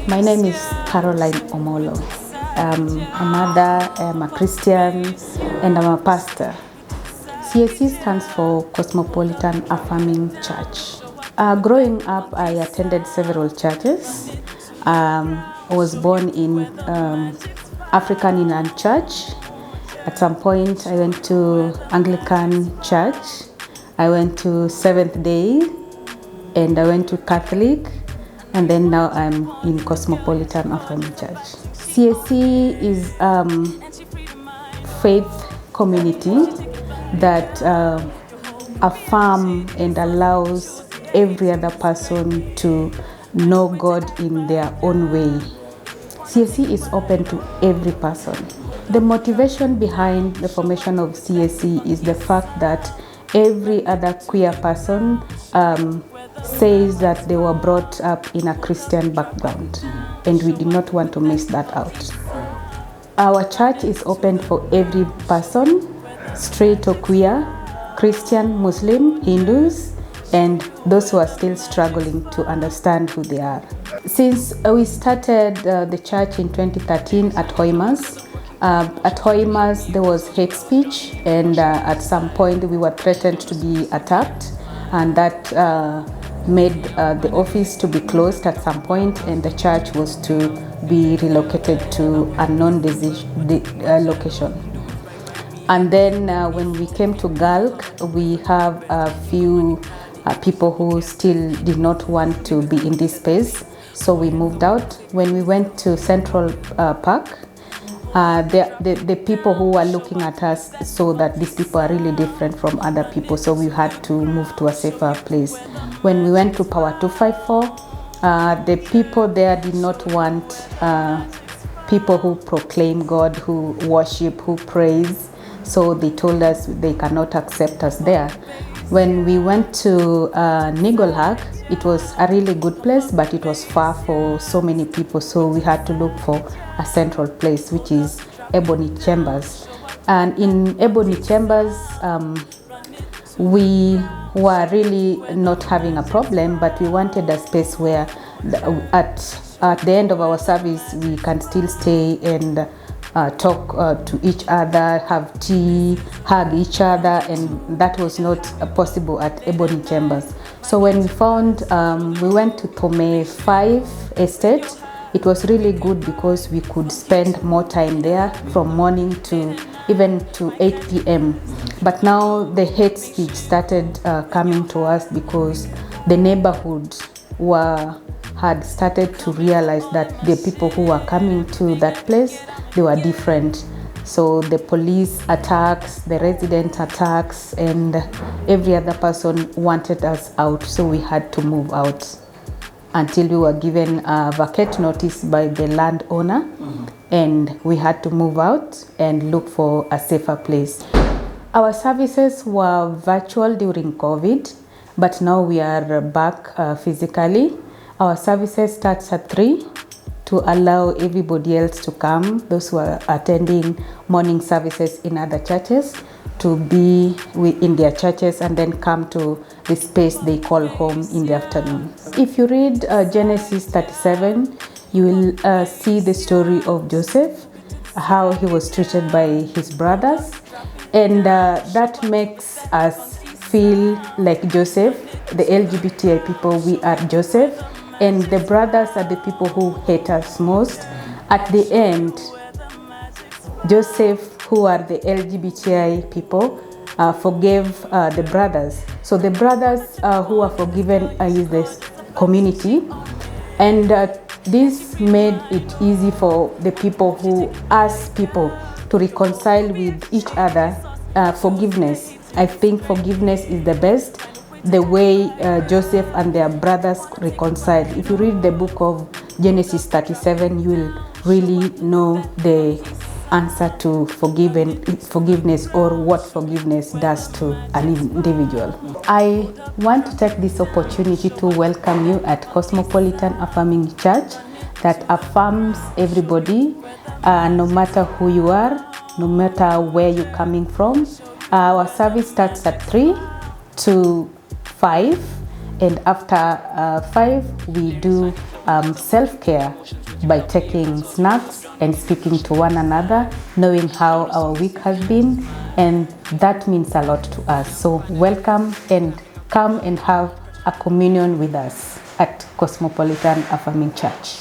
My name is Caroline Omolo. I'm a mother, I'm a Christian, and I'm a pastor. CSC stands for Cosmopolitan Affirming Church. Growing up, I attended several churches. I was born in African Union Church. At some point, I went to Anglican Church. I went to Seventh Day, and I went to Catholic, and then now I'm in Cosmopolitan Affirming Church. CSC is faith community that affirm and allows every other person to know God in their own way. CSC is open to every person. The motivation behind the formation of CSC is the fact that every other queer person says that they were brought up in a Christian background, and we did not want to miss that out. Our church is open for every person, straight or queer, Christian, Muslim, Hindus, and those who are still struggling to understand who they are. Since we started the church in 2013 at Hoimas, there was hate speech, and at some point we were threatened to be attacked, and that made the office to be closed at some point, and the church was to be relocated to a location. And then when we came to Galck, we have a few people who still did not want to be in this space, so we moved out. When we went to Central Park, the people who were looking at us saw that these people are really different from other people, so we had to move to a safer place. When we went to Power 254, the people there did not want people who proclaim God, who worship, who praise, so they told us they cannot accept us there. When we went to Nigolhack, it was a really good place, but it was far for so many people, so we had to look for a central place, which is Ebony Chambers. And in Ebony Chambers, we were really not having a problem, but we wanted a space where at the end of our service, we can still stay and talk to each other, have tea, hug each other, and that was not possible at Ebony Chambers. So when we found, we went to Tome 5 Estate. It was really good because we could spend more time there from morning to even to 8 p.m. But now the hate speech started coming to us because the neighborhood had started to realize that the people who were coming to that place, they were different. So the police attacks, the resident attacks, and every other person wanted us out, so we had to move out until we were given a vacate notice by the landowner, and we had to move out and look for a safer place. Our services were virtual during COVID, but now we are back physically. Our services starts at 3 to allow everybody else to come, those who are attending morning services in other churches, to be in their churches and then come to the space they call home in the afternoon. If you read Genesis 37, you will see the story of Joseph, how he was treated by his brothers, and that makes us feel like Joseph. The LGBTI people, we are Joseph, and the brothers are the people who hate us most. At the end, Joseph, who are the LGBTI people, forgave the brothers. So the brothers who are forgiven is this community, and this made it easy for the people who ask people to reconcile with each other. Forgiveness. I think forgiveness is the best. The way Joseph and their brothers reconciled. If you read the book of Genesis 37, you will really know the answer to forgiveness, or what forgiveness does to an individual. I want to take this opportunity to welcome you at Cosmopolitan Affirming Church that affirms everybody, no matter who you are, no matter where you're coming from. Our service starts at 3 to 5, And after 5, we do self-care by taking snacks and speaking to one another, knowing how our week has been, and that means a lot to us. So welcome and come and have a communion with us at Cosmopolitan Affirming Church.